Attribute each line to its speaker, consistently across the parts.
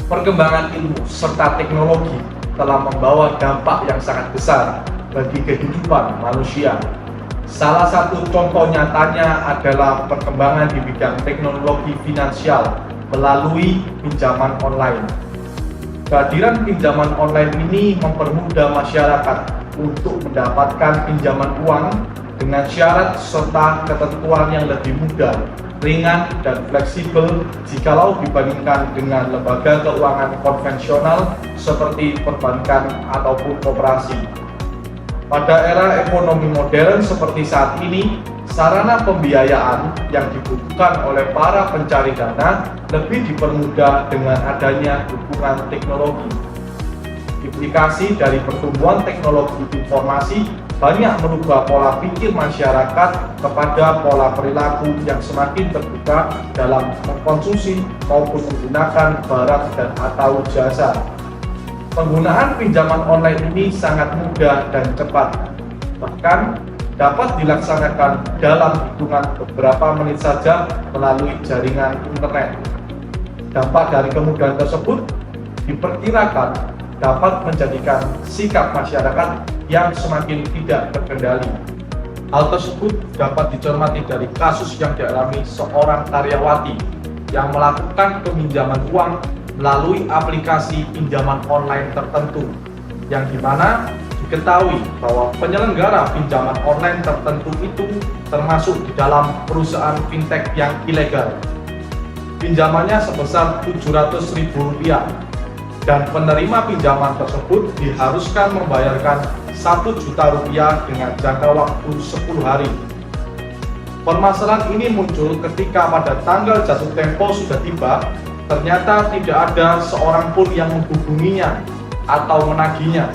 Speaker 1: Perkembangan ilmu serta teknologi telah membawa dampak yang sangat besar bagi kehidupan manusia. Salah satu contoh nyatanya adalah perkembangan di bidang teknologi finansial melalui pinjaman online. Kehadiran pinjaman online ini mempermudah masyarakat untuk mendapatkan pinjaman uang dengan syarat serta ketentuan yang lebih mudah, ringan, dan fleksibel jikalau dibandingkan dengan lembaga keuangan konvensional seperti perbankan ataupun koperasi. Pada era ekonomi modern seperti saat ini, sarana pembiayaan yang dibutuhkan oleh para pencari dana lebih dipermudah dengan adanya dukungan teknologi. Implikasi dari pertumbuhan teknologi informasi banyak merubah pola pikir masyarakat kepada pola perilaku yang semakin terbuka dalam mengkonsumsi maupun menggunakan barang dan atau jasa. Penggunaan pinjaman online ini sangat mudah dan cepat, bahkan dapat dilaksanakan dalam hitungan beberapa menit saja melalui jaringan internet. Dampak dari kemudahan tersebut diperkirakan dapat menjadikan sikap masyarakat yang semakin tidak terkendali. Hal tersebut dapat dicermati dari kasus yang dialami seorang karyawati yang melakukan peminjaman uang melalui aplikasi pinjaman online tertentu, yang dimana diketahui bahwa penyelenggara pinjaman online tertentu itu termasuk di dalam perusahaan fintech yang ilegal. Pinjamannya sebesar Rp700.000 dan penerima pinjaman tersebut diharuskan membayarkan Rp1 juta dengan jangka waktu 10 hari. Permasalahan ini muncul ketika pada tanggal jatuh tempo sudah tiba, ternyata tidak ada seorang pun yang menghubunginya atau menagihnya,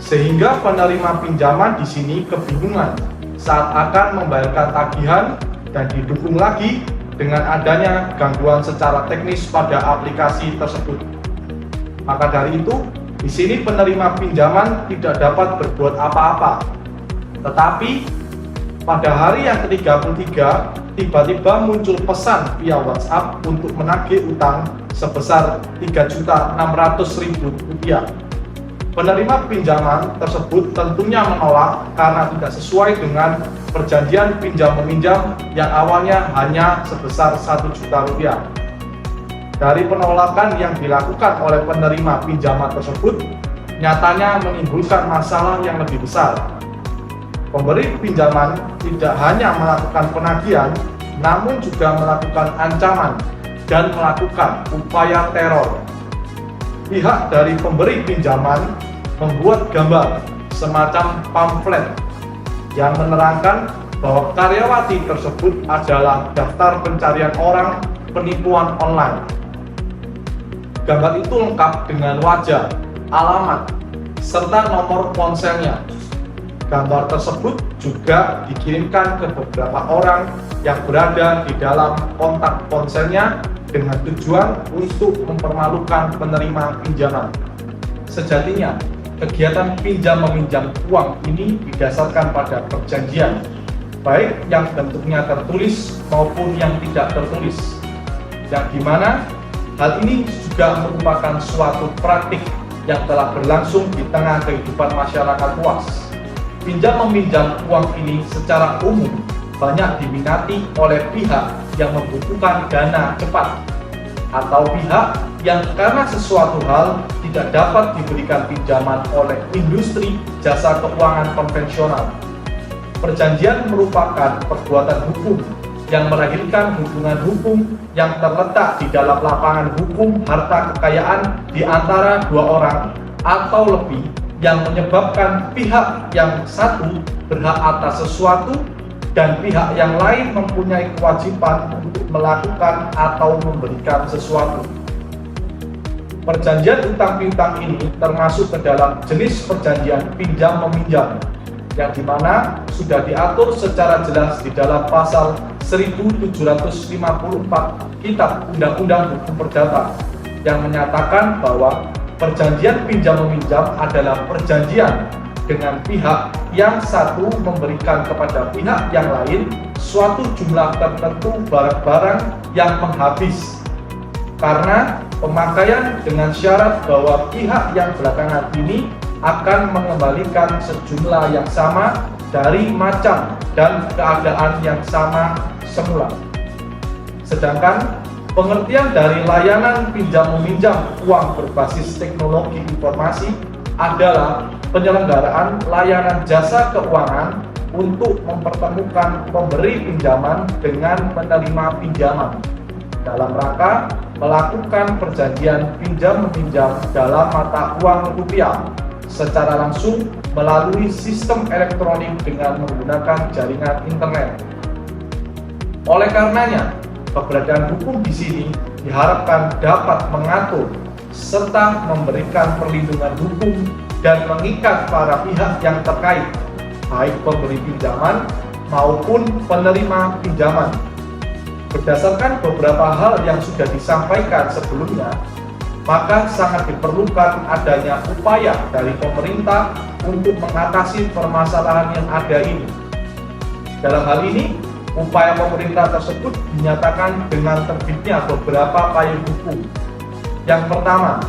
Speaker 1: sehingga penerima pinjaman di sini kebingungan saat akan membayarkan tagihan dan didukung lagi dengan adanya gangguan secara teknis pada aplikasi tersebut. Maka dari itu, di sini penerima pinjaman tidak dapat berbuat apa-apa. Tetapi pada hari yang ke-33, tiba-tiba muncul pesan via WhatsApp untuk menagih utang sebesar Rp3.600.000. Penerima pinjaman tersebut tentunya menolak karena tidak sesuai dengan perjanjian pinjam-meminjam yang awalnya hanya sebesar Rp1 juta. Dari penolakan yang dilakukan oleh penerima pinjaman tersebut, nyatanya menimbulkan masalah yang lebih besar. Pemberi pinjaman tidak hanya melakukan penagihan, namun juga melakukan ancaman dan melakukan upaya teror. Pihak dari pemberi pinjaman membuat gambar semacam pamflet yang menerangkan bahwa karyawati tersebut adalah daftar pencarian orang penipuan online. Gambar itu lengkap dengan wajah, alamat, serta nomor ponselnya. Gambar tersebut juga dikirimkan ke beberapa orang yang berada di dalam kontak ponselnya dengan tujuan untuk mempermalukan penerima pinjaman. Sejatinya, kegiatan pinjam-meminjam uang ini didasarkan pada perjanjian, baik yang bentuknya tertulis maupun yang tidak tertulis, yang dimana hal ini juga merupakan suatu praktik yang telah berlangsung di tengah kehidupan masyarakat luas. Pinjam-meminjam uang ini secara umum banyak diminati oleh pihak yang membutuhkan dana cepat atau pihak yang karena sesuatu hal tidak dapat diberikan pinjaman oleh industri jasa keuangan konvensional. Perjanjian merupakan perbuatan hukum yang melahirkan hubungan hukum yang terletak di dalam lapangan hukum harta kekayaan di antara dua orang atau lebih, yang menyebabkan pihak yang satu berhak atas sesuatu dan pihak yang lain mempunyai kewajiban untuk melakukan atau memberikan sesuatu. Perjanjian utang piutang ini termasuk ke dalam jenis perjanjian pinjam-meminjam, yang dimana sudah diatur secara jelas di dalam pasal 1754 Kitab Undang-Undang Hukum Perdata, yang menyatakan bahwa perjanjian pinjam-meminjam adalah perjanjian dengan pihak yang satu memberikan kepada pihak yang lain suatu jumlah tertentu barang-barang yang menghabis, karena Pemakaian dengan syarat bahwa pihak yang belakangan ini akan mengembalikan sejumlah yang sama dari macam dan keadaan yang sama semula. Sedangkan pengertian dari layanan pinjam-meminjam uang berbasis teknologi informasi adalah penyelenggaraan layanan jasa keuangan untuk mempertemukan pemberi pinjaman dengan penerima pinjaman dalam rangka melakukan perjanjian pinjam-meminjam dalam mata uang rupiah secara langsung melalui sistem elektronik dengan menggunakan jaringan internet. Oleh karenanya, keberadaan hukum di sini diharapkan dapat mengatur serta memberikan perlindungan hukum dan mengikat para pihak yang terkait, baik pemberi pinjaman maupun penerima pinjaman. Berdasarkan beberapa hal yang sudah disampaikan sebelumnya, maka sangat diperlukan adanya upaya dari pemerintah untuk mengatasi permasalahan yang ada ini. Dalam hal ini, upaya pemerintah tersebut dinyatakan dengan terbitnya beberapa payung hukum. Yang pertama,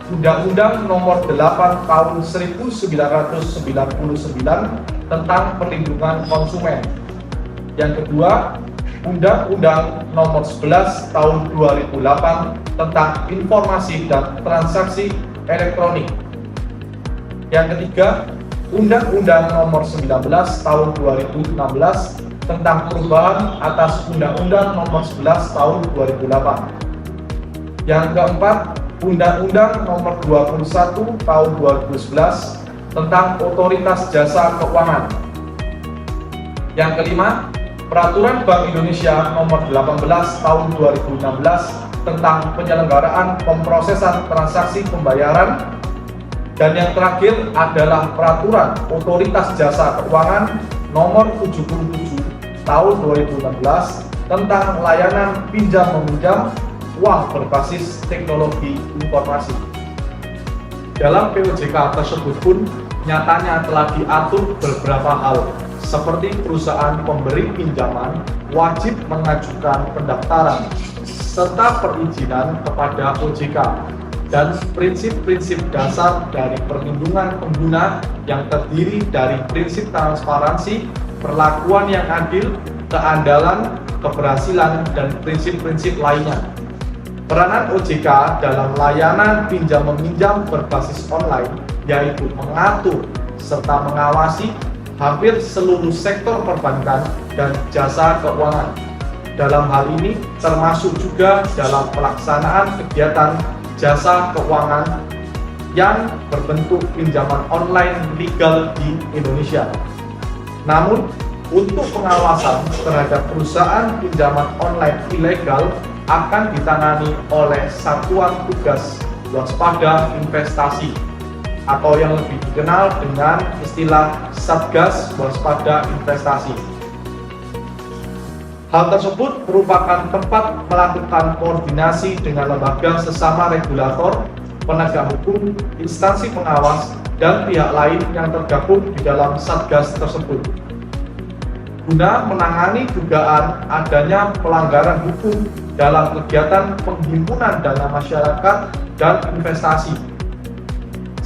Speaker 1: Undang-Undang Nomor 8 Tahun 1999 tentang Perlindungan Konsumen. Yang kedua, Undang-Undang Nomor 11 Tahun 2008 tentang Informasi dan Transaksi Elektronik. Yang ketiga, Undang-Undang Nomor 19 Tahun 2016 tentang perubahan atas Undang-Undang Nomor 11 Tahun 2008. Yang keempat, Undang-Undang Nomor 21 Tahun 2011 tentang Otoritas Jasa Keuangan. Yang kelima, Peraturan Bank Indonesia Nomor 18 Tahun 2016 tentang penyelenggaraan pemrosesan transaksi pembayaran. Dan yang terakhir adalah Peraturan Otoritas Jasa Keuangan Nomor 77 Tahun 2016 tentang layanan pinjam-meminjam uang berbasis teknologi informasi. Dalam POJK tersebut pun nyatanya telah diatur beberapa hal, seperti perusahaan pemberi pinjaman wajib mengajukan pendaftaran serta perizinan kepada OJK dan prinsip-prinsip dasar dari perlindungan pengguna yang terdiri dari prinsip transparansi, perlakuan yang adil, keandalan, keberhasilan, dan prinsip-prinsip lainnya. Peranan OJK dalam layanan pinjam-meminjam berbasis online yaitu mengatur serta mengawasi hampir seluruh sektor perbankan dan jasa keuangan. Dalam hal ini termasuk juga dalam pelaksanaan kegiatan jasa keuangan yang berbentuk pinjaman online legal di Indonesia. Namun, untuk pengawasan terhadap perusahaan pinjaman online ilegal akan ditangani oleh Satuan Tugas Waspada Investasi atau yang lebih dikenal dengan istilah Satgas Waspada Investasi. Hal tersebut merupakan tempat melakukan koordinasi dengan lembaga sesama regulator, penegak hukum, instansi pengawas, dan pihak lain yang tergabung di dalam Satgas tersebut, guna menangani dugaan adanya pelanggaran hukum dalam kegiatan penghimpunan dana masyarakat dan investasi.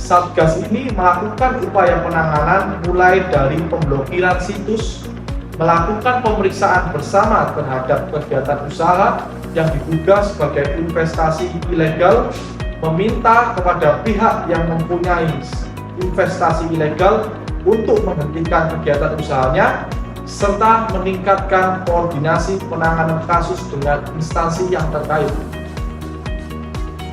Speaker 1: Satgas ini melakukan upaya penanganan mulai dari pemblokiran situs, melakukan pemeriksaan bersama terhadap kegiatan usaha yang diduga sebagai investasi ilegal, meminta kepada pihak yang mempunyai investasi ilegal untuk menghentikan kegiatan usahanya, serta meningkatkan koordinasi penanganan kasus dengan instansi yang terkait.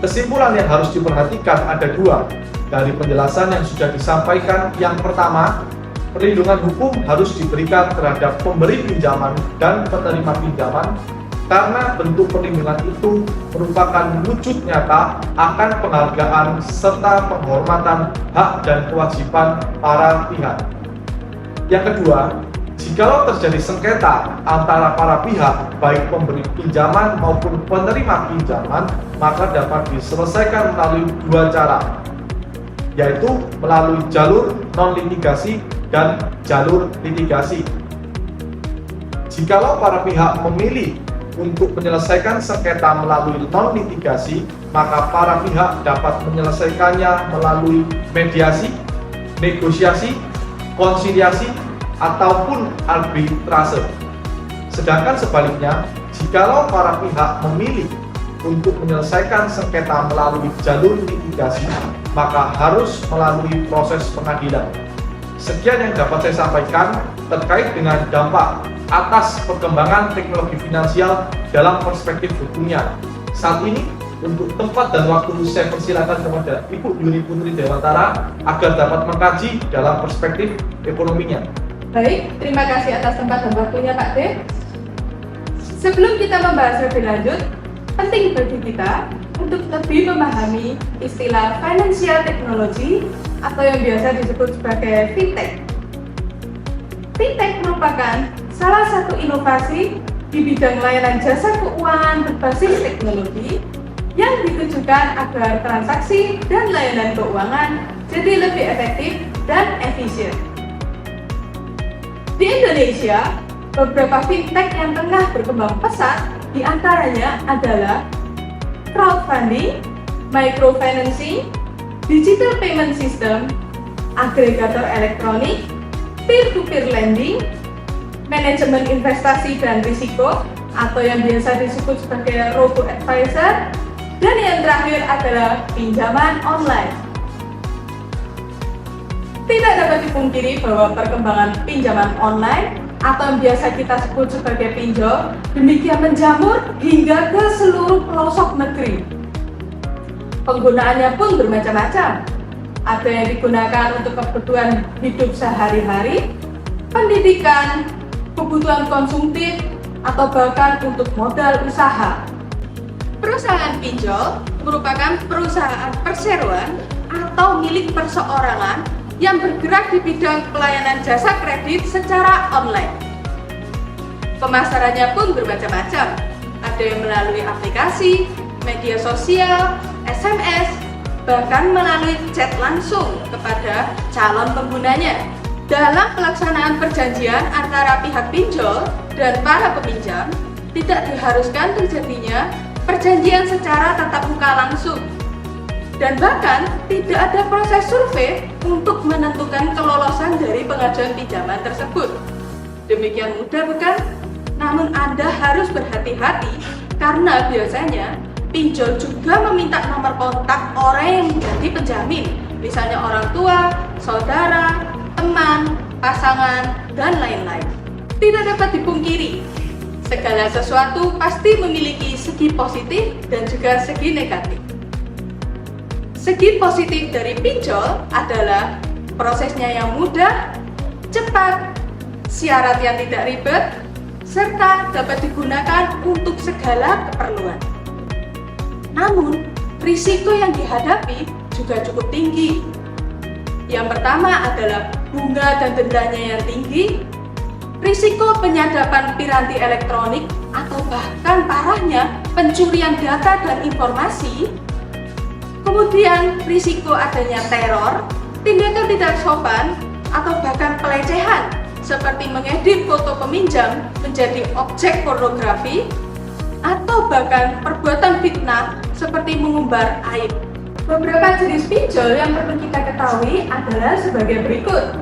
Speaker 1: Kesimpulan yang harus diperhatikan ada dua dari penjelasan yang sudah disampaikan. Yang pertama, perlindungan hukum harus diberikan terhadap pemberi pinjaman dan penerima pinjaman karena bentuk perlindungan itu merupakan wujud nyata akan penghargaan serta penghormatan hak dan kewajiban para pihak. Yang kedua, jikalau terjadi sengketa antara para pihak, baik pemberi pinjaman maupun penerima pinjaman, maka dapat diselesaikan melalui dua cara, yaitu melalui jalur non-litigasi dan jalur litigasi. Jikalau para pihak memilih untuk menyelesaikan sengketa melalui non-litigasi, maka para pihak dapat menyelesaikannya melalui mediasi, negosiasi, konsiliasi, ataupun arbitrase. Sedangkan sebaliknya, jikalau para pihak memilih untuk menyelesaikan sengketa melalui jalur litigasi, maka harus melalui proses pengadilan. Sekian yang dapat saya sampaikan terkait dengan dampak atas perkembangan teknologi finansial dalam perspektif hukumnya. Saat ini, untuk tempat dan waktu saya persilakan kepada Ibu Yuni Putri Dewantara agar dapat mengkaji dalam perspektif ekonominya.
Speaker 2: Baik, terima kasih atas tempat dan waktunya Pak D. Sebelum kita membahas lebih lanjut, penting bagi kita untuk lebih memahami istilah financial technology atau yang biasa disebut sebagai fintech. Fintech merupakan salah satu inovasi di bidang layanan jasa keuangan berbasis teknologi yang ditujukan agar transaksi dan layanan keuangan jadi lebih efektif dan efisien. Di Indonesia, beberapa fintech yang tengah berkembang pesat diantaranya adalah crowdfunding, microfinancing, digital payment system, agregator elektronik, peer-to-peer lending, manajemen investasi dan risiko atau yang biasa disebut sebagai robo-advisor, dan yang terakhir adalah pinjaman online. Tidak dapat dipungkiri bahwa perkembangan pinjaman online atau yang biasa kita sebut sebagai pinjol demikian menjamur hingga ke seluruh pelosok negeri. Penggunaannya pun bermacam-macam. Ada yang digunakan untuk kebutuhan hidup sehari-hari, pendidikan, kebutuhan konsumtif, atau bahkan untuk modal usaha. Perusahaan pinjol merupakan perusahaan perseroan atau milik perseorangan yang bergerak di bidang pelayanan jasa kredit secara online. Pemasarannya pun bermacam-macam. Ada yang melalui aplikasi, media sosial, SMS, bahkan melalui chat langsung kepada calon penggunanya. Dalam pelaksanaan perjanjian antara pihak pinjol dan para peminjam, tidak diharuskan terjadinya perjanjian secara tatap muka langsung. Dan bahkan tidak ada proses survei untuk menentukan kelolosan dari pengajuan pinjaman tersebut. Demikian mudah bukan? Namun Anda harus berhati-hati karena biasanya pinjol juga meminta nomor kontak orang yang menjadi penjamin, misalnya orang tua, saudara, teman, pasangan, dan lain-lain. Tidak dapat dipungkiri, segala sesuatu pasti memiliki segi positif dan juga segi negatif. Segi positif dari pinjol adalah prosesnya yang mudah, cepat, syarat yang tidak ribet, serta dapat digunakan untuk segala keperluan. Namun, risiko yang dihadapi juga cukup tinggi. Yang pertama adalah bunga dan dendanya yang tinggi, risiko penyadapan piranti elektronik atau bahkan parahnya pencurian data dan informasi, kemudian risiko adanya teror, tindakan tidak sopan, atau bahkan pelecehan seperti mengedit foto peminjam menjadi objek pornografi, atau bahkan perbuatan fitnah seperti mengumbar aib. Beberapa jenis pinjol yang perlu kita ketahui adalah sebagai berikut.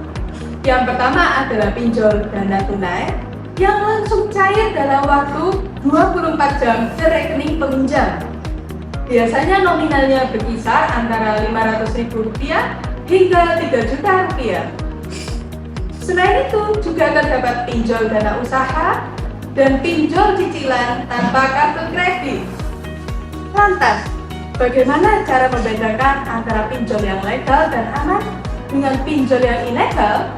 Speaker 2: Yang pertama adalah pinjol dana tunai yang langsung cair dalam waktu 24 jam ke rekening peminjam. Biasanya nominalnya berkisar antara Rp500.000 hingga Rp3 juta. Selain itu, juga terdapat pinjol dana usaha dan pinjol cicilan tanpa kartu kredit. Lantas, bagaimana cara membedakan antara pinjol yang legal dan aman dengan pinjol yang ilegal?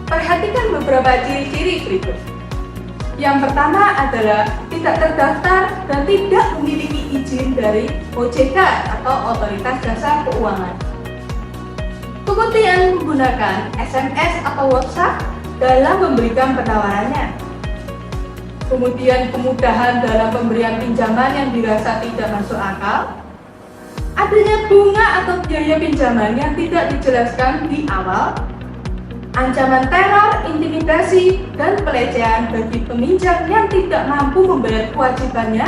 Speaker 2: Perhatikan beberapa ciri-ciri berikut. Yang pertama adalah tidak terdaftar dan tidak memiliki izin dari OJK atau Otoritas Jasa Keuangan. Kemudian menggunakan SMS atau WhatsApp dalam memberikan penawarannya. Kemudian kemudahan dalam pemberian pinjaman yang dirasa tidak masuk akal. Adanya bunga atau biaya pinjaman yang tidak dijelaskan di awal. ancaman teror, intimidasi, dan pelecehan bagi peminjam yang tidak mampu membayar kewajibannya,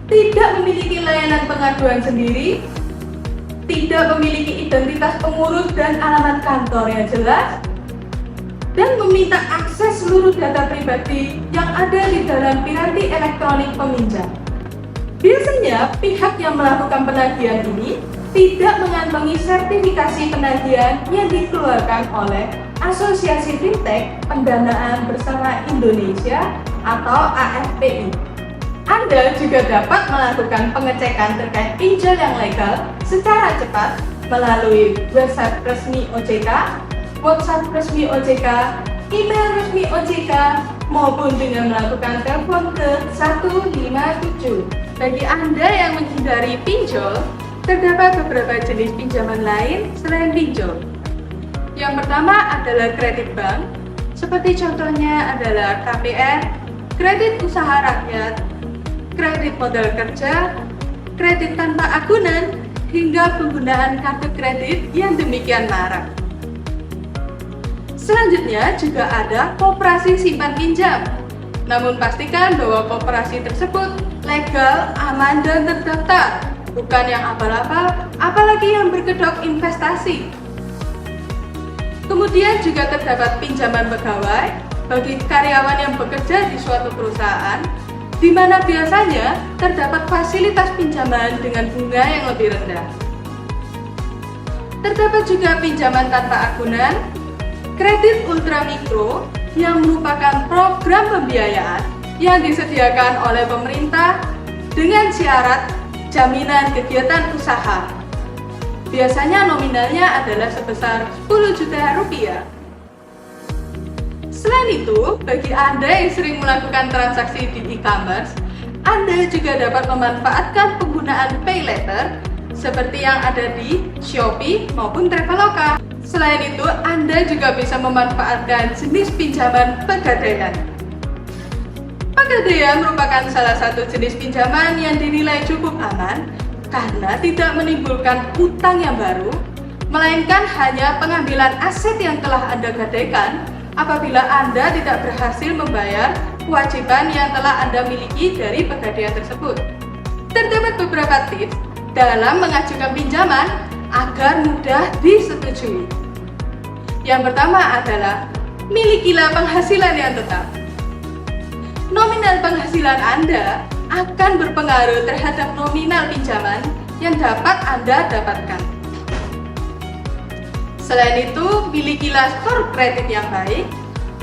Speaker 2: tidak memiliki layanan pengaduan sendiri, tidak memiliki identitas pengurus dan alamat kantor yang jelas, dan meminta akses seluruh data pribadi yang ada di dalam piranti elektronik peminjam. Biasanya, pihak yang melakukan penagihan ini tidak mengantongi sertifikasi penagihan yang dikeluarkan oleh Asosiasi Fintech Pendanaan Bersama Indonesia atau AFPI. Anda juga dapat melakukan pengecekan terkait pinjol yang legal secara cepat melalui website resmi OJK, WhatsApp resmi OJK, email resmi OJK, maupun dengan melakukan telepon ke 157. Bagi Anda yang menghindari pinjol, terdapat beberapa jenis pinjaman lain selain pinjol. Yang pertama adalah kredit bank, seperti contohnya adalah KPR, kredit usaha rakyat, kredit modal kerja, kredit tanpa agunan, hingga penggunaan kartu kredit yang demikian marak. Selanjutnya juga ada koperasi simpan pinjam. Namun pastikan bahwa koperasi tersebut legal, aman, dan terdaftar, bukan yang abal-abal, apalagi yang berkedok investasi. Kemudian juga terdapat pinjaman pegawai bagi karyawan yang bekerja di suatu perusahaan, di mana biasanya terdapat fasilitas pinjaman dengan bunga yang lebih rendah. Terdapat juga pinjaman tanpa agunan, kredit ultramikro yang merupakan program pembiayaan yang disediakan oleh pemerintah dengan syarat jaminan kegiatan usaha. Biasanya nominalnya adalah sebesar 10 juta rupiah. Selain itu, bagi Anda yang sering melakukan transaksi di e-commerce, Anda juga dapat memanfaatkan penggunaan pay letter seperti yang ada di Shopee maupun Traveloka. Selain itu, Anda juga bisa memanfaatkan jenis pinjaman pegadaian. Pegadaian merupakan salah satu jenis pinjaman yang dinilai cukup aman karena tidak menimbulkan utang yang baru, melainkan hanya pengambilan aset yang telah Anda gadaikan apabila Anda tidak berhasil membayar kewajiban yang telah Anda miliki dari pegadaian tersebut. Terdapat beberapa tips dalam mengajukan pinjaman agar mudah disetujui. Yang pertama adalah milikilah penghasilan yang tetap. Nominal penghasilan Anda akan berpengaruh terhadap nominal pinjaman yang dapat Anda dapatkan. Selain itu, milikilah skor kredit yang baik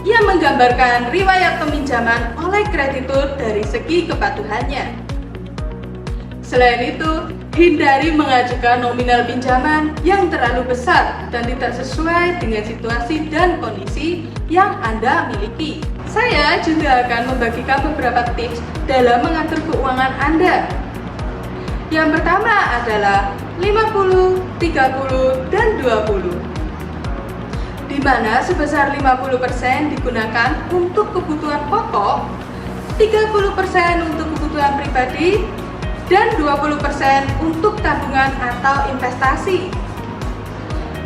Speaker 2: yang menggambarkan riwayat peminjaman oleh kreditur dari segi kepatuhannya. Selain itu, hindari mengajukan nominal pinjaman yang terlalu besar dan tidak sesuai dengan situasi dan kondisi yang Anda miliki. Saya juga akan membagikan beberapa tips dalam mengatur keuangan Anda. Yang pertama adalah 50, 30, dan 20. Di mana sebesar 50% digunakan untuk kebutuhan pokok, 30% untuk kebutuhan pribadi, dan 20% untuk tabungan atau investasi.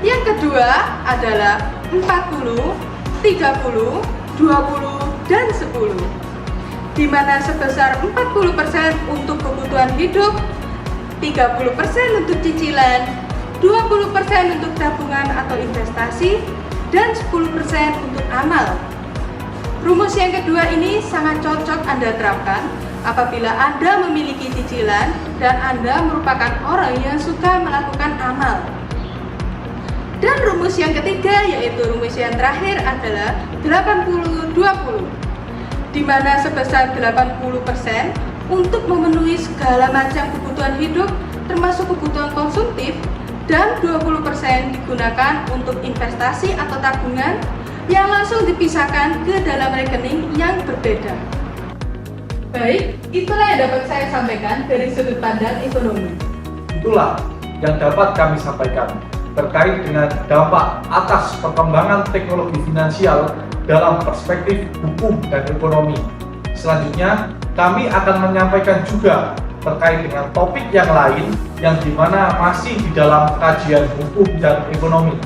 Speaker 2: Yang kedua adalah 40, 30, 20, dan 10. Di mana sebesar 40% untuk kebutuhan hidup, 30% untuk cicilan, 20% untuk tabungan atau investasi, dan 10% untuk amal. Rumus yang kedua ini sangat cocok Anda terapkan apabila Anda memiliki cicilan dan Anda merupakan orang yang suka melakukan amal. Dan rumus yang ketiga, yaitu rumus yang terakhir adalah 80-20, di mana sebesar 80% untuk memenuhi segala macam kebutuhan hidup termasuk kebutuhan konsumtif, dan 20% digunakan untuk investasi atau tabungan yang langsung dipisahkan ke dalam rekening yang berbeda. Baik, itulah yang dapat saya sampaikan dari sudut pandang ekonomi.
Speaker 1: Itulah yang dapat kami sampaikan terkait dengan dampak atas perkembangan teknologi finansial dalam perspektif hukum dan ekonomi. Selanjutnya, kami akan menyampaikan juga terkait dengan topik yang lain yang dimana masih di dalam kajian hukum dan ekonomi.